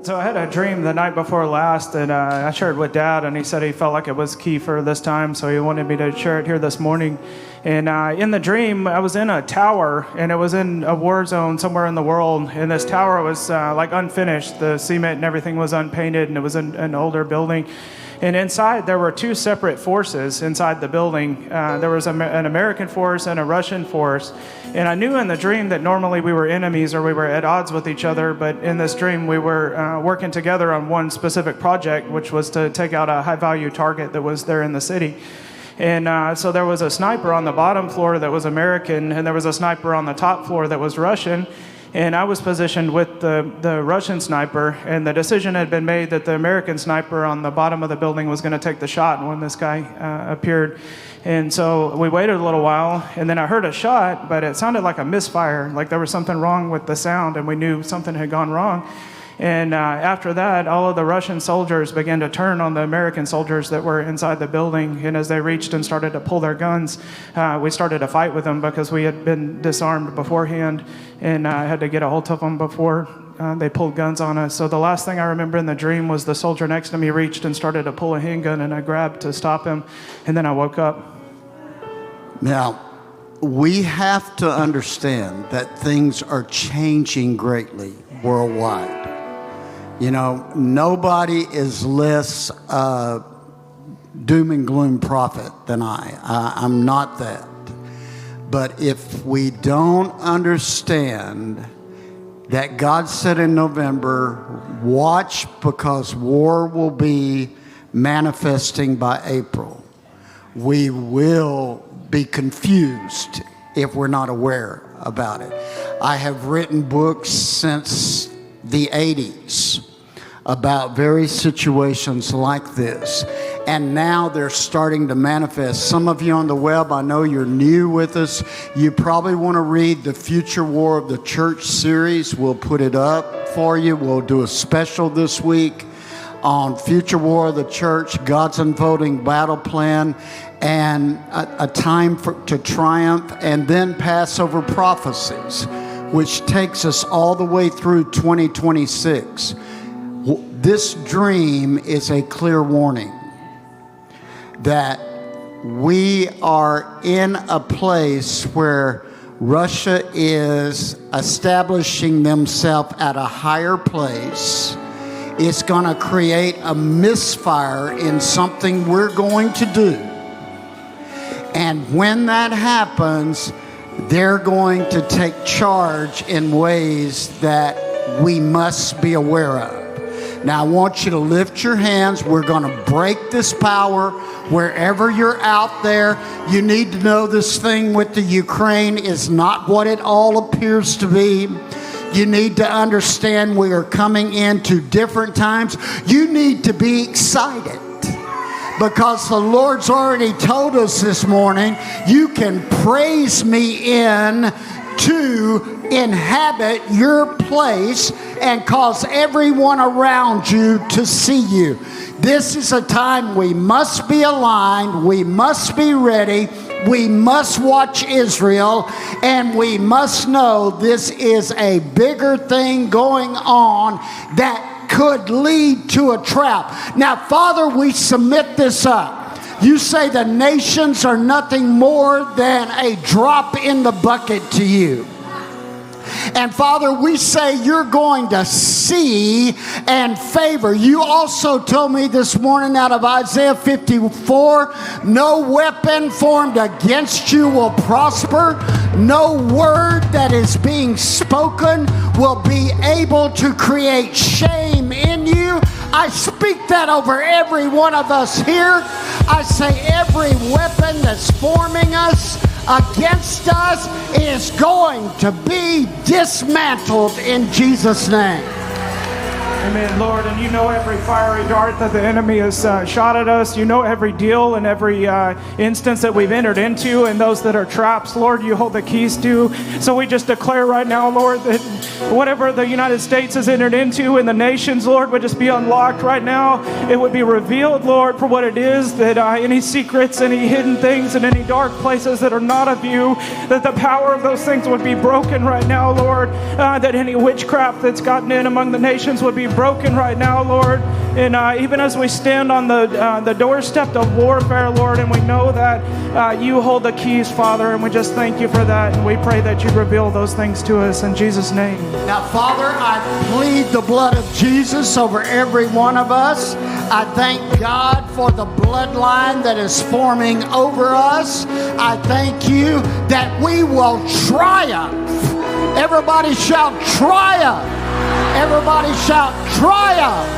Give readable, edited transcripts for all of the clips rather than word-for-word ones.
So I had a dream the night before last, and I shared with Dad, and he said he felt like it was key for this time, so he wanted me to share it here this morning. And in the dream, I was in a tower, and it was in a war zone somewhere in the world, and this tower was like unfinished. The cement and everything was unpainted, and it was an older building. And inside, there were two separate forces inside the building. There was an American force and a Russian force. And I knew in the dream that normally we were enemies or we were at odds with each other. But in this dream, we were working together on one specific project, which was to take out a high-value target that was there in the city. And so there was a sniper on the bottom floor that was American, and there was a sniper on the top floor that was Russian. And I was positioned with the Russian sniper, and the decision had been made that the American sniper on the bottom of the building was going to take the shot when this guy appeared. And so we waited a little while, and then I heard a shot, but it sounded like a misfire, like there was something wrong with the sound, and we knew something had gone wrong. And after that, all of the Russian soldiers began to turn on the American soldiers that were inside the building. And as they reached and started to pull their guns, we started to fight with them because we had been disarmed beforehand, and I had to get a hold of them before they pulled guns on us. So the last thing I remember in the dream was the soldier next to me reached and started to pull a handgun, and I grabbed to stop him, and then I woke up. Now, we have to understand that things are changing greatly worldwide. You know, nobody is less doom and gloom prophet than I'm not that. But if we don't understand that God said in November, watch because war will be manifesting by April, we will be confused if we're not aware about it. I have written books since the 80s about various situations like this, and now they're starting to manifest. Some of you on the web, I know you're new with us. You probably want to read the Future War of the Church series. We'll put it up for you. We'll do a special this week on Future War of the Church, God's unfolding battle plan, and a time to triumph, and then Passover prophecies, which takes us all the way through 2026. This dream is a clear warning that we are in a place where Russia is establishing themselves at a higher place. It's going to create a misfire in something we're going to do. And when that happens, they're going to take charge in ways that we must be aware of. Now, I want you to lift your hands. We're going to break this power wherever you're out there. You need to know this thing with the Ukraine is not what it all appears to be. You need to understand we are coming into different times. You need to be excited because the Lord's already told us this morning, you can praise me in to inhabit your place and cause everyone around you to see you. This is a time we must be aligned, we must be ready, we must watch Israel, and we must know this is a bigger thing going on that could lead to a trap. Now, Father, we submit this up. You say the nations are nothing more than a drop in the bucket to you. And Father, we say you're going to see and favor. You also told me this morning out of Isaiah 54, no weapon formed against you will prosper. No word that is being spoken will be able to create shame in you. I speak that over every one of us here. I say every weapon that's forming us against us is going to be dismantled in Jesus' name. Amen, Lord. And you know every fiery dart that the enemy has shot at us. You know every deal and every instance that we've entered into and those that are traps, Lord, you hold the keys to. So we just declare right now, Lord, that whatever the United States has entered into and the nations, Lord, would just be unlocked right now. It would be revealed, Lord, for what it is, that any secrets, any hidden things, and any dark places that are not of you, that the power of those things would be broken right now, Lord, that any witchcraft that's gotten in among the nations would be broken right now, Lord. And even as we stand on the doorstep of warfare, Lord, and we know that you hold the keys, Father, and we just thank you for that. And we pray that you reveal those things to us in Jesus' name. Now, Father, I plead the blood of Jesus over every one of us. I thank God for the bloodline that is forming over us. I thank you that we will triumph. Everybody shout triumph. Everybody shout triumph.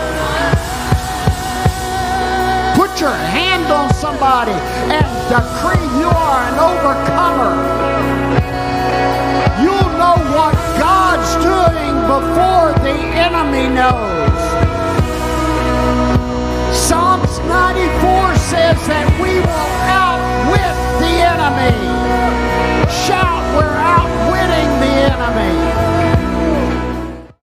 Put your hand on somebody and decree you are an overcomer. You'll know what God's doing before the enemy knows. Psalms 94 says that we will outwit the enemy. Shout, we're outwitting the enemy.